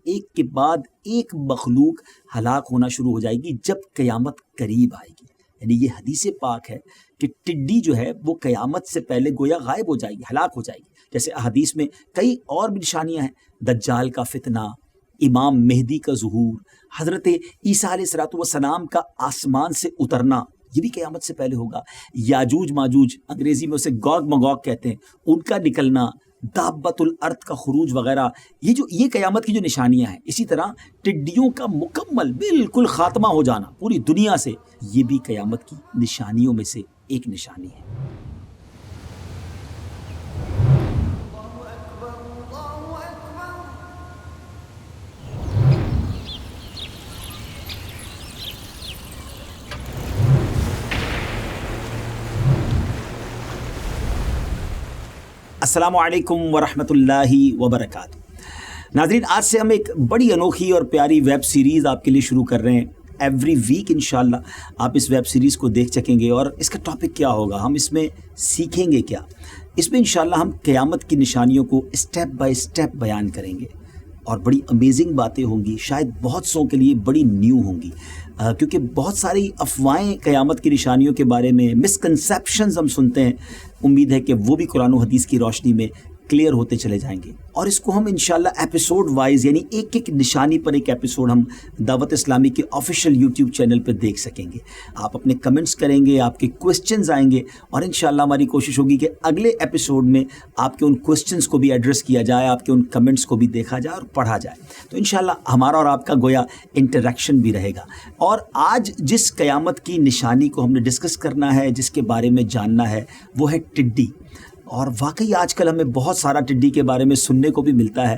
ایک کے بعد ایک مخلوق ہلاک ہونا شروع ہو جائے گی جب قیامت قریب آئے گی. یعنی یہ حدیث پاک ہے کہ ٹڈی جو ہے وہ قیامت سے پہلے گویا غائب ہو جائے گی، ہلاک ہو جائے گی. جیسے احادیث میں کئی اور بھی نشانیاں ہیں، دجال کا فتنہ، امام مہدی کا ظہور، حضرت عیسیٰ علیہ السلام کا آسمان سے اترنا، یہ بھی قیامت سے پہلے ہوگا. یاجوج ماجوج، انگریزی میں اسے گوگ مگوگ کہتے ہیں، ان کا نکلنا، دابت الارض کا خروج وغیرہ، یہ قیامت کی جو نشانیاں ہیں. اسی طرح ٹڈیوں کا مکمل بالکل خاتمہ ہو جانا پوری دنیا سے، یہ بھی قیامت کی نشانیوں میں سے ایک نشانی ہے. السلام علیکم ورحمۃ اللہ وبرکاتہ. ناظرین، آج سے ہم ایک بڑی انوکھی اور پیاری ویب سیریز آپ کے لیے شروع کر رہے ہیں. ایوری ویک انشاءاللہ آپ اس ویب سیریز کو دیکھ سکیں گے. اور اس کا ٹاپک کیا ہوگا، ہم اس میں سیکھیں گے کیا؟ اس میں انشاءاللہ ہم قیامت کی نشانیوں کو اسٹیپ بائی اسٹیپ بیان کریں گے اور بڑی امیزنگ باتیں ہوں گی، شاید بہت سو کے لیے بڑی نیو ہوں گی، کیونکہ بہت ساری افواہیں قیامت کی نشانیوں کے بارے میں، مسکنسیپشنز ہم سنتے ہیں. امید ہے کہ وہ بھی قرآن و حدیث کی روشنی میں کلیئر ہوتے چلے جائیں گے. اور اس کو ہم انشاءاللہ ایپیسوڈ وائز، یعنی ایک ایک نشانی پر ایک ایپیسوڈ ہم دعوت اسلامی کے آفیشیل یوٹیوب چینل پہ دیکھ سکیں گے. آپ اپنے کمنٹس کریں گے، آپ کے کوسچنز آئیں گے، اور انشاءاللہ ہماری کوشش ہوگی کہ اگلے ایپیسوڈ میں آپ کے ان کوسچنز کو بھی ایڈریس کیا جائے، آپ کے ان کمنٹس کو بھی دیکھا جائے اور پڑھا جائے. تو انشاءاللہ ہمارا اور آپ کا گویا انٹریکشن بھی رہے گا. اور آج جس قیامت کی نشانی کو ہم نے ڈسکس کرنا ہے، جس کے بارے میں جاننا ہے، وہ ہے ٹڈی. اور واقعی آج کل ہمیں بہت سارا ٹڈی کے بارے میں سننے کو بھی ملتا ہے،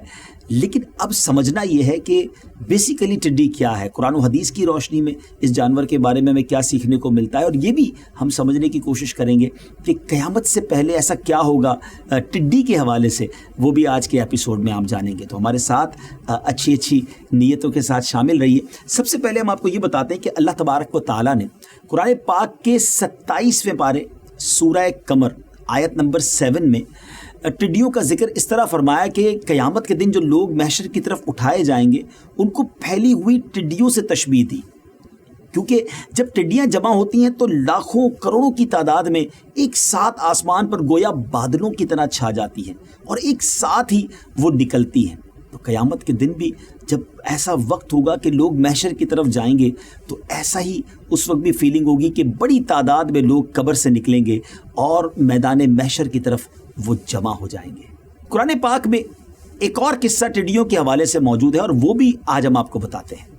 لیکن اب سمجھنا یہ ہے کہ بیسیکلی ٹڈی کیا ہے. قرآن و حدیث کی روشنی میں اس جانور کے بارے میں ہمیں کیا سیکھنے کو ملتا ہے، اور یہ بھی ہم سمجھنے کی کوشش کریں گے کہ قیامت سے پہلے ایسا کیا ہوگا ٹڈی کے حوالے سے، وہ بھی آج کے ایپیسوڈ میں ہم جانیں گے. تو ہمارے ساتھ اچھی نیتوں کے ساتھ شامل رہیے. سب سے پہلے ہم آپ کو یہ بتاتے ہیں کہ اللہ تبارک و تعالیٰ نے قرآن پاک کے 27ویں پارے سورہ قمر آیت نمبر 7 میں ٹڈیوں کا ذکر اس طرح فرمایا کہ قیامت کے دن جو لوگ محشر کی طرف اٹھائے جائیں گے ان کو پھیلی ہوئی ٹڈیوں سے تشبیہ دی، کیونکہ جب ٹڈیاں جمع ہوتی ہیں تو لاکھوں کروڑوں کی تعداد میں ایک ساتھ آسمان پر گویا بادلوں کی طرح چھا جاتی ہیں اور ایک ساتھ ہی وہ نکلتی ہیں. تو قیامت کے دن بھی جب ایسا وقت ہوگا کہ لوگ محشر کی طرف جائیں گے تو ایسا ہی اس وقت بھی فیلنگ ہوگی کہ بڑی تعداد میں لوگ قبر سے نکلیں گے اور میدان محشر کی طرف وہ جمع ہو جائیں گے. قرآن پاک میں ایک اور قصہ ٹڈیوں کے حوالے سے موجود ہے اور وہ بھی آج ہم آپ کو بتاتے ہیں.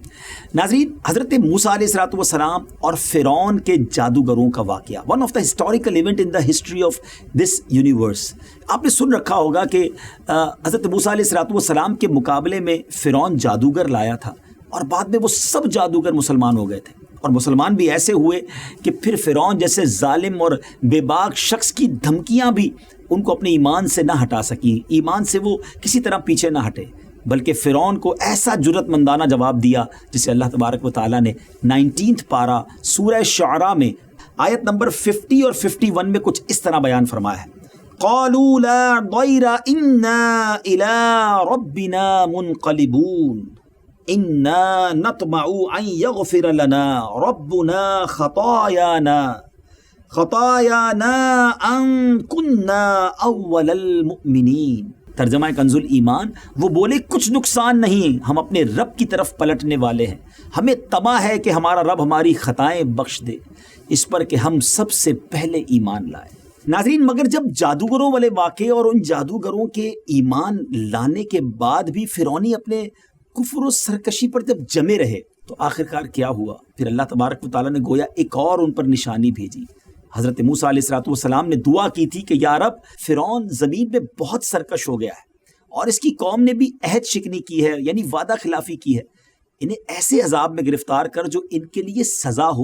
ناظرین، حضرت موسیٰ علیہ السلام اور فرعون کے جادوگروں کا واقعہ، one of the historical event in the history of this universe. آپ نے سن رکھا ہوگا کہ حضرت موسیٰ علیہ السلام کے مقابلے میں فرعون جادوگر لایا تھا اور بعد میں وہ سب جادوگر مسلمان ہو گئے تھے، اور مسلمان بھی ایسے ہوئے کہ پھر فرعون جیسے ظالم اور بے باک شخص کی دھمکیاں بھی ان کو اپنے ایمان سے نہ ہٹا سکیں، ایمان سے وہ کسی طرح پیچھے نہ ہٹے، بلکہ فرعون کو ایسا جرأت مندانہ جواب دیا جسے اللہ تبارک و تعالیٰ نے 19 پارہ سورہ شعراء میں آیت نمبر 50 اور 51 میں کچھ اس طرح بیان فرمایا ہے. قالوا لا ضیر انا الى ربنا منقلبون انا نطمع ان یغفر لنا ربنا خطايانا ان كنا اول المؤمنین. ترجمہ کنز ایمان، وہ بولے کچھ نقصان نہیں، ہم اپنے رب کی طرف پلٹنے والے ہیں، ہمیں طمع ہے کہ ہمارا رب ہماری خطائیں بخش دے اس پر کہ ہم سب سے پہلے ایمان لائے. ناظرین، مگر جب جادوگروں والے واقعے اور ان جادوگروں کے ایمان لانے کے بعد بھی فرعونی اپنے کفر و سرکشی پر جب جمے رہے تو آخرکار کیا ہوا؟ پھر اللہ تبارک و تعالیٰ نے گویا ایک اور ان پر نشانی بھیجی. حضرت موسیٰ علیہ السلام نے دعا کی تھی کہ یا رب، فرعون زمین میں بہت سرکش ہو گیا ہے اور اس کی قوم نے بھی عہد شکنی کی ہے، یعنی وعدہ خلافی کی ہے. انہیں ایسے عذاب میں گرفتار کر جو ان کے لیے سزا ہو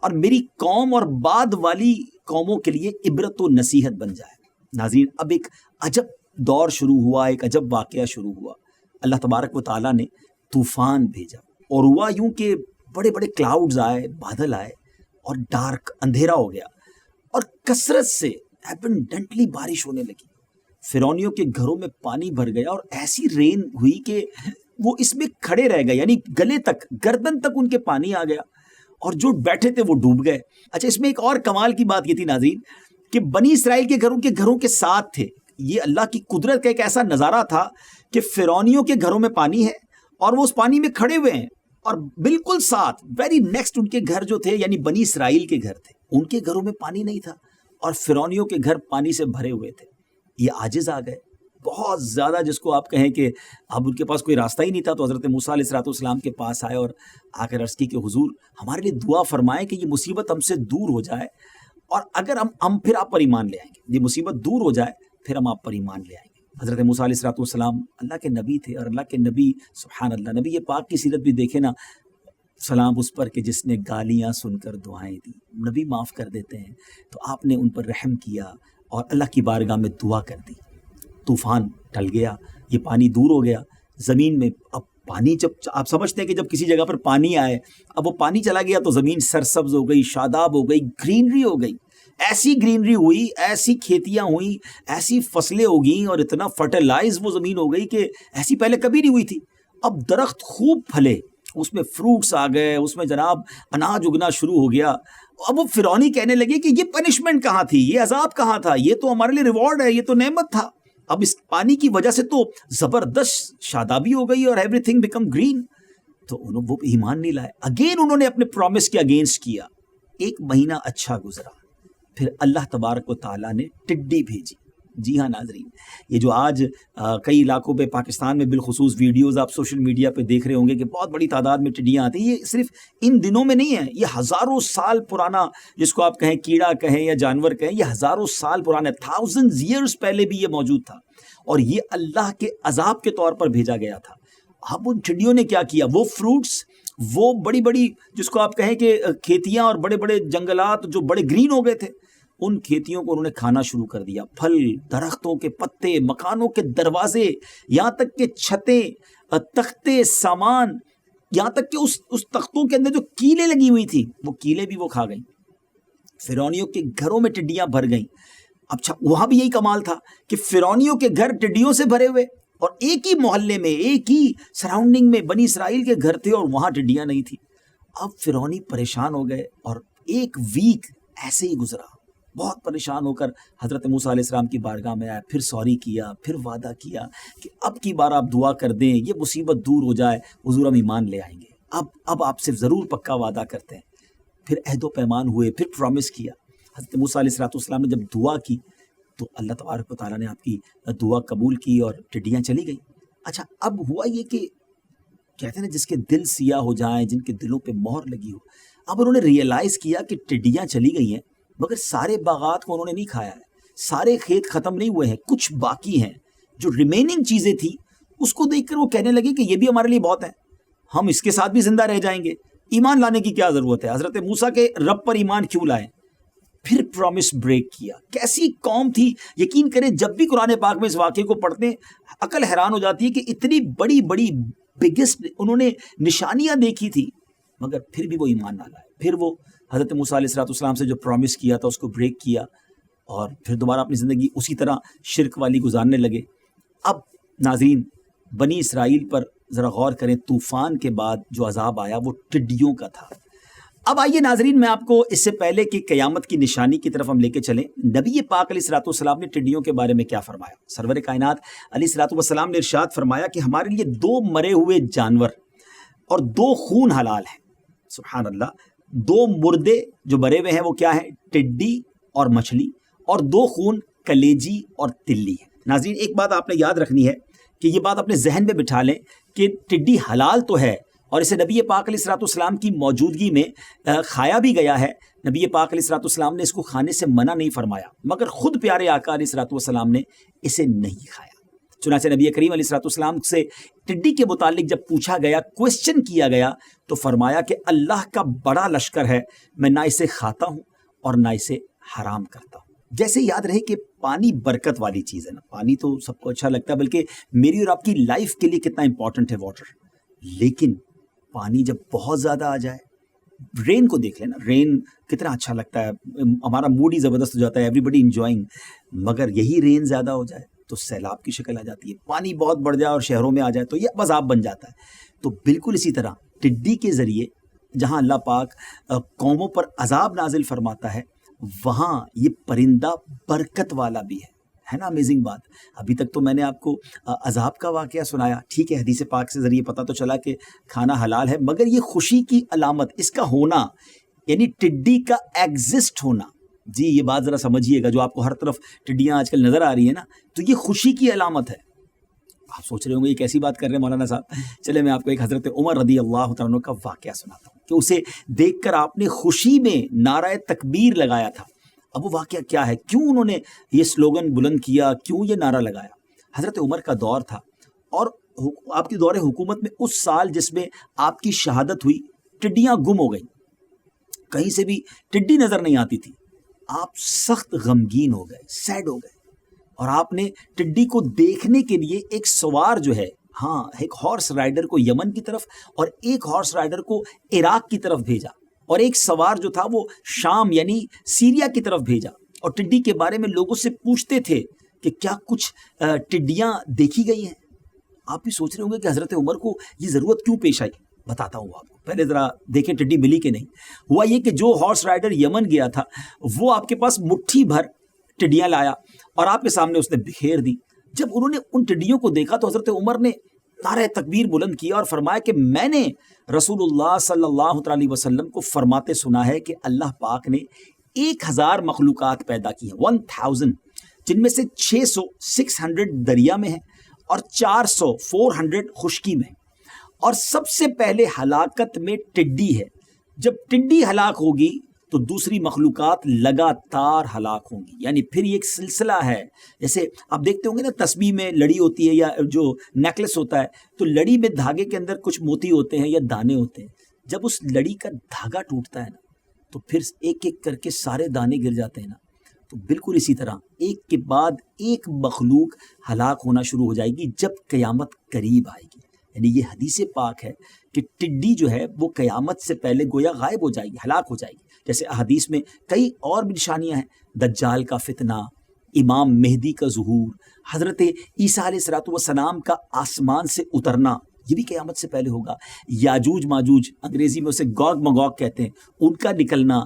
اور میری قوم اور بعد والی قوموں کے لیے عبرت و نصیحت بن جائے. ناظرین، اب ایک عجب دور شروع ہوا، ایک عجب واقعہ شروع ہوا. اللہ تبارک و تعالیٰ نے طوفان بھیجا اور ہوا یوں کہ بڑے بڑے کلاؤڈز آئے، بادل آئے اور ڈارک اندھیرا ہو گیا اور کثرت سے ایبنڈنٹلی بارش ہونے لگی. فرعونیوں کے گھروں میں پانی بھر گیا اور ایسی رین ہوئی کہ وہ اس میں کھڑے رہ گئے، یعنی گلے تک، گردن تک ان کے پانی آ گیا، اور جو بیٹھے تھے وہ ڈوب گئے۔ اچھا، اس میں ایک اور کمال کی بات یہ تھی ناظرین کہ بنی اسرائیل کے گھروں کے ساتھ تھے۔ یہ اللہ کی قدرت کا ایک ایسا نظارہ تھا کہ فرعونیوں کے گھروں میں پانی ہے اور وہ اس پانی میں کھڑے ہوئے ہیں، اور بالکل ساتھ ویری نیکسٹ ان کے گھر جو تھے، یعنی بنی اسرائیل کے گھر تھے، ان کے گھروں میں پانی نہیں تھا اور فرعونیوں کے گھر پانی سے بھرے ہوئے تھے۔ یہ عاجز آ گئے بہت زیادہ، جس کو آپ کہیں کہ اب ان کے پاس کوئی راستہ ہی نہیں تھا، تو حضرت موسیٰ علیہ السلام کے پاس آئے اور آ کر عرض کی کہ حضور ہمارے لیے دعا فرمائیں کہ یہ مصیبت ہم سے دور ہو جائے، اور اگر ہم پھر آپ پر ایمان لے آئیں گے، یہ مصیبت دور ہو جائے پھر ہم آپ پر ایمان لے آئیں گے۔ حضرت موسیٰ علیہ السلام اللہ کے نبی تھے، اور اللہ کے نبی سبحان اللہ، نبی پاک کی سیرت بھی دیکھیں نا، سلام اس پر کہ جس نے گالیاں سن کر دعائیں دی، نبی معاف کر دیتے ہیں، تو آپ نے ان پر رحم کیا اور اللہ کی بارگاہ میں دعا کر دی۔ طوفان ٹل گیا، یہ پانی دور ہو گیا زمین میں۔ اب پانی، جب آپ سمجھتے ہیں کہ جب کسی جگہ پر پانی آئے، اب وہ پانی چلا گیا تو زمین سرسبز ہو گئی، شاداب ہو گئی، گرینری ہو گئی، ایسی گرینری ہوئی، ایسی کھیتیاں ہوئیں، ایسی فصلیں ہو گئیں، اور اتنا فرٹیلائز وہ زمین ہو گئی کہ ایسی پہلے کبھی نہیں ہوئی تھی۔ اب درخت خوب پھلے، اس میں فروٹس آ گئے، اس میں جناب اناج اگنا شروع ہو گیا۔ اب وہ فرعونی کہنے لگے کہ یہ پنشمنٹ کہاں تھی، یہ عذاب کہاں تھا، یہ تو ہمارے لیے ریوارڈ ہے، یہ تو نعمت تھا۔ اب اس پانی کی وجہ سے تو زبردست شادابی ہو گئی اور ایوری تھنگ بیکم گرین۔ تو وہ ایمان نہیں لائے، اگین انہوں نے اپنے پرومس کے اگینسٹ کیا۔ ایک مہینہ اچھا گزرا، پھر اللہ تبارک و تعالیٰ نے ٹڈی بھیجی۔ جی ہاں ناظرین، یہ جو آج کئی علاقوں پہ پاکستان میں بالخصوص ویڈیوز آپ سوشل میڈیا پہ دیکھ رہے ہوں گے کہ بہت بڑی تعداد میں ٹڈیاں آتی ہیں، یہ صرف ان دنوں میں نہیں ہے، یہ ہزاروں سال پرانا، جس کو آپ کہیں کیڑا کہیں یا جانور کہیں، یہ ہزاروں سال پرانا، تھاؤزنڈ ایئرز پہلے بھی یہ موجود تھا، اور یہ اللہ کے عذاب کے طور پر بھیجا گیا تھا۔ اب ان ٹڈیوں نے کیا کیا، وہ فروٹس، وہ بڑی بڑی جس کو آپ کہیں کہ کھیتیاں اور بڑے بڑے جنگلات جو بڑے گرین ہو گئے تھے، ان کھیتیوں کو انہوں نے کھانا شروع کر دیا۔ پھل، درختوں کے پتے، مکانوں کے دروازے، یہاں تک کہ چھتیں، تختے، سامان، یہاں تک کہ اس تختوں کے اندر جو کیلیں لگی ہوئی تھی، وہ کیلیں بھی وہ کھا گئیں۔ فرعونیوں کے گھروں میں ٹڈیاں بھر گئیں۔ اچھا، وہاں بھی یہی کمال تھا کہ فرعونیوں کے گھر ٹڈیوں سے بھرے ہوئے، اور ایک ہی محلے میں، ایک ہی سراؤنڈنگ میں بنی اسرائیل کے گھر تھے، اور وہاں ٹڈیاں نہیں تھی۔ اب فرعونی پریشان ہو گئے، اور ایک ویک ایسے ہی گزرا، بہت پریشان ہو کر حضرت موسیٰ علیہ السلام کی بارگاہ میں آیا، پھر سوری کیا، پھر وعدہ کیا کہ اب کی بار آپ دعا کر دیں، یہ مصیبت دور ہو جائے، حضور ہم ایمان لے آئیں گے، اب آپ سے ضرور پکا وعدہ کرتے ہیں۔ پھر عہد و پیمان ہوئے، پھر پرومس کیا۔ حضرت موسیٰ علیہ السلام نے جب دعا کی تو اللہ تبارک و تعالیٰ نے آپ کی دعا قبول کی اور ٹڈیاں چلی گئیں۔ اچھا، اب ہوا یہ کہ کہتے ہیں نا، جس کے دل سیاہ ہو جائیں، جن کے دلوں پہ مہر لگی ہو، اب انہوں نے ریئلائز کیا کہ ٹڈیاں چلی گئی ہیں، مگر سارے باغات کو انہوں نے نہیں کھایا ہے، سارے کھیت ختم نہیں ہوئے ہیں، کچھ باقی ہیں، جو ریمیننگ چیزیں تھیں اس کو دیکھ کر وہ کہنے لگے کہ یہ بھی ہمارے لیے بہت ہے، ہم اس کے ساتھ بھی زندہ رہ جائیں گے، ایمان لانے کی کیا ضرورت ہے، حضرت موسیٰ کے رب پر ایمان کیوں لائیں؟ پھر پرومس بریک کیا۔ کیسی قوم تھی، یقین کریں جب بھی قرآن پاک میں اس واقعے کو پڑھتے ہیں عقل حیران ہو جاتی ہے کہ اتنی بڑی بڑی بگیسٹ انہوں نے نشانیاں دیکھی تھی، مگر پھر بھی وہ ایمان نہ لائے۔ پھر وہ حضرت موسیٰ علیہ السلام سے جو پرومس کیا تھا اس کو بریک کیا، اور پھر دوبارہ اپنی زندگی اسی طرح شرک والی گزارنے لگے۔ اب ناظرین، بنی اسرائیل پر ذرا غور کریں، طوفان کے بعد جو عذاب آیا وہ ٹڈیوں کا تھا۔ اب آئیے ناظرین، میں آپ کو اس سے پہلے کہ قیامت کی نشانی کی طرف ہم لے کے چلیں، نبی پاک علیہ السلام نے ٹڈیوں کے بارے میں کیا فرمایا۔ سرور کائنات علیہ السلام نے ارشاد فرمایا کہ ہمارے لیے 2 مرے ہوئے جانور اور 2 خون حلال ہیں۔ سبحان اللہ، 2 مردے جو مرے ہوئے ہیں وہ کیا ہیں؟ ٹڈی اور مچھلی، اور 2 خون کلیجی اور تلی ہے۔ ناظرین، ایک بات آپ نے یاد رکھنی ہے کہ یہ بات اپنے ذہن میں بٹھا لیں کہ ٹڈی حلال تو ہے، اور اسے نبی پاک علیہ السلام کی موجودگی میں کھایا بھی گیا ہے۔ نبی پاک علیہ السلام نے اس کو کھانے سے منع نہیں فرمایا، مگر خود پیارے آقا علیہ السلام نے اسے نہیں کھایا۔ چنانچہ نبی کریم علیہ السلام سے ٹڈی کے متعلق جب پوچھا گیا، کوسچن کیا گیا، تو فرمایا کہ اللہ کا بڑا لشکر ہے، میں نہ اسے کھاتا ہوں اور نہ اسے حرام کرتا ہوں۔ جیسے یاد رہے کہ پانی برکت والی چیز ہے نا، پانی تو سب کو اچھا لگتا ہے، بلکہ میری اور آپ کی لائف کے لیے کتنا امپورٹنٹ ہے واٹر، لیکن پانی جب بہت زیادہ آ جائے، رین کو دیکھ لینا، رین کتنا اچھا لگتا ہے، ہمارا موڈ ہی زبردست ہو جاتا ہے، ایوری بڈی انجوائنگ، مگر یہی رین زیادہ ہو جائے تو سیلاب کی شکل آ جاتی ہے، پانی بہت بڑھ جائے اور شہروں میں آ جائے تو یہ عذاب بن جاتا ہے۔ تو بالکل اسی طرح ٹڈی کے ذریعے جہاں اللہ پاک قوموں پر عذاب نازل فرماتا ہے، وہاں یہ پرندہ برکت والا بھی ہے نا؟ امیزنگ بات۔ ابھی تک تو میں نے آپ کو عذاب کا واقعہ سنایا، ٹھیک ہے، حدیث پاک سے ذریعے پتہ تو چلا کہ کھانا حلال ہے، مگر یہ خوشی کی علامت، اس کا ہونا، یعنی ٹڈی کا ایگزسٹ ہونا، جی یہ بات ذرا سمجھیے گا، جو آپ کو ہر طرف ٹڈیاں آج کل نظر آ رہی ہیں نا، تو یہ خوشی کی علامت ہے۔ آپ سوچ رہے ہوں گے یہ کیسی بات کر رہے ہیں مولانا صاحب؟ چلے میں آپ کو ایک حضرت عمر رضی اللہ تعالیٰ عنہ کا واقعہ سناتا ہوں کہ اسے دیکھ کر آپ نے خوشی میں نعرہ تکبیر لگایا تھا۔ اب وہ واقعہ کیا ہے، کیوں انہوں نے یہ سلوگن بلند کیا، کیوں یہ نعرہ لگایا؟ حضرت عمر کا دور تھا اور آپ کی دور حکومت میں اس سال جس میں آپ کی شہادت ہوئی، ٹڈیاں گم ہو گئیں، کہیں سے بھی ٹڈی نظر نہیں آتی تھی۔ آپ سخت غمگین ہو گئے، سیڈ ہو گئے، اور آپ نے ٹڈی کو دیکھنے کے لیے ایک سوار جو ہے، ہاں ایک ہارس رائڈر کو یمن کی طرف اور ایک ہارس رائڈر کو عراق کی طرف بھیجا، اور ایک سوار جو تھا وہ شام یعنی سیریا کی طرف بھیجا، اور ٹڈی کے بارے میں لوگوں سے پوچھتے تھے کہ کیا کچھ ٹڈیاں دیکھی گئی ہیں۔ آپ بھی سوچ رہے ہوں گے کہ حضرت عمر کو یہ ضرورت کیوں پیش آئی؟ بتاتا ہوں آپ کو، پہلے ذرا دیکھیں ٹڈی ملی کہ نہیں۔ ہوا یہ کہ جو ہارس رائڈر یمن گیا تھا وہ آپ کے پاس مٹھی بھر ٹڈیاں لایا اور آپ کے سامنے اس نے بکھیر دی۔ جب انہوں نے ان ٹڈیوں کو دیکھا تو حضرت عمر نے نعرہ تکبیر بلند کیا اور فرمایا کہ میں نے رسول اللہ صلی اللہ علیہ وسلم کو فرماتے سنا ہے کہ اللہ پاک نے 1000 مخلوقات پیدا کی ہیں، 1000، جن میں سے 600 دریا میں ہیں اور 400 خشکی میں، اور سب سے پہلے ہلاکت میں ٹڈی ہے۔ جب ٹڈی ہلاک ہوگی تو دوسری مخلوقات لگاتار ہلاک ہوں گی، یعنی پھر یہ ایک سلسلہ ہے۔ جیسے آپ دیکھتے ہوں گے نا تصویر میں لڑی ہوتی ہے یا جو نیکلس ہوتا ہے، تو لڑی میں دھاگے کے اندر کچھ موتی ہوتے ہیں یا دانے ہوتے ہیں، جب اس لڑی کا دھاگا ٹوٹتا ہے نا تو پھر ایک ایک کر کے سارے دانے گر جاتے ہیں نا۔ تو بالکل اسی طرح ایک کے بعد ایک مخلوق ہلاک ہونا شروع ہو جائے گی جب قیامت قریب آئے گی۔ یعنی یہ حدیث پاک ہے کہ ٹڈی جو ہے وہ قیامت سے پہلے گویا غائب ہو جائے گی، ہلاک ہو جائے گی۔ جیسے احادیث میں کئی اور بھی نشانیاں ہیں، دجال کا فتنہ، امام مہدی کا ظہور، حضرت عیسیٰ علیہ السلام کا آسمان سے اترنا، یہ بھی قیامت سے پہلے ہوگا۔ یاجوج ماجوج، انگریزی میں اسے گوگ مگوگ کہتے ہیں، ان کا نکلنا،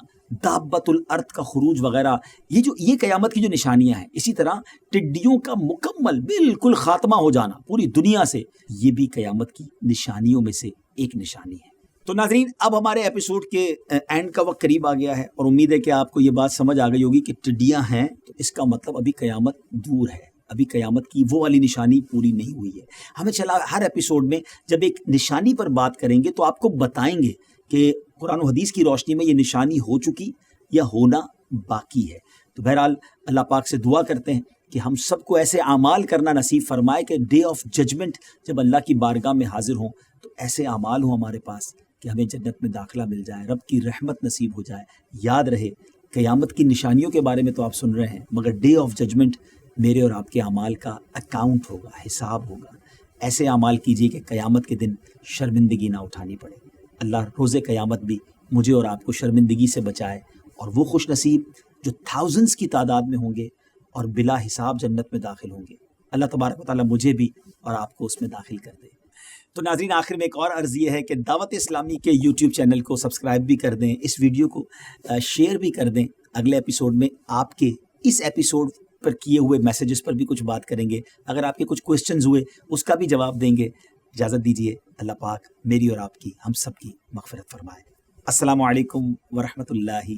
دابت الارض کا خروج وغیرہ، یہ قیامت کی جو نشانیاں ہیں۔ اسی طرح ٹڈیوں کا مکمل بالکل خاتمہ ہو جانا پوری دنیا سے، یہ بھی قیامت کی نشانیوں میں سے ایک نشانی ہے۔ تو ناظرین، اب ہمارے ایپیسوڈ کے اینڈ کا وقت قریب آ گیا ہے، اور امید ہے کہ آپ کو یہ بات سمجھ آ گئی ہوگی کہ ٹڈیاں ہیں تو اس کا مطلب ابھی قیامت دور ہے، ابھی قیامت کی وہ والی نشانی پوری نہیں ہوئی ہے۔ ہمیں چلا ہر ایپیسوڈ میں جب ایک نشانی پر بات کریں گے تو آپ کو بتائیں گے کہ قرآن و حدیث کی روشنی میں یہ نشانی ہو چکی یا ہونا باقی ہے۔ تو بہرحال اللہ پاک سے دعا کرتے ہیں کہ ہم سب کو ایسے اعمال کرنا نصیب فرمائے کہ ڈے آف ججمنٹ جب اللہ کی بارگاہ میں حاضر ہوں تو ایسے اعمال ہوں ہمارے پاس کہ ہمیں جنت میں داخلہ مل جائے، رب کی رحمت نصیب ہو جائے۔ یاد رہے، قیامت کی نشانیوں کے بارے میں تو آپ سن رہے ہیں، مگر ڈے آف ججمنٹ میرے اور آپ کے اعمال کا اکاؤنٹ ہوگا، حساب ہوگا۔ ایسے اعمال کیجیے کہ قیامت کے دن شرمندگی نہ اٹھانی پڑے۔ اللہ روز قیامت بھی مجھے اور آپ کو شرمندگی سے بچائے، اور وہ خوش نصیب جو تھاؤزنڈز کی تعداد میں ہوں گے اور بلا حساب جنت میں داخل ہوں گے۔ اللہ تبارک و تعالیٰ مجھے بھی اور آپ کو اس میں داخل کر دے۔ تو ناظرین، آخر میں ایک اور عرض یہ ہے کہ دعوت اسلامی کے یوٹیوب چینل کو سبسکرائب بھی کر دیں، اس ویڈیو کو شیئر بھی کر دیں۔ اگلے ایپیسوڈ میں آپ کے اس ایپیسوڈ پر کیے ہوئے میسیجز پر بھی کچھ بات کریں گے، اگر آپ کے کچھ کوئسچنز ہوئے اس کا بھی جواب دیں گے۔ اجازت دیجیے، اللہ پاک میری اور آپ کی، ہم سب کی مغفرت فرمائے۔ السلام علیکم ورحمۃ اللہ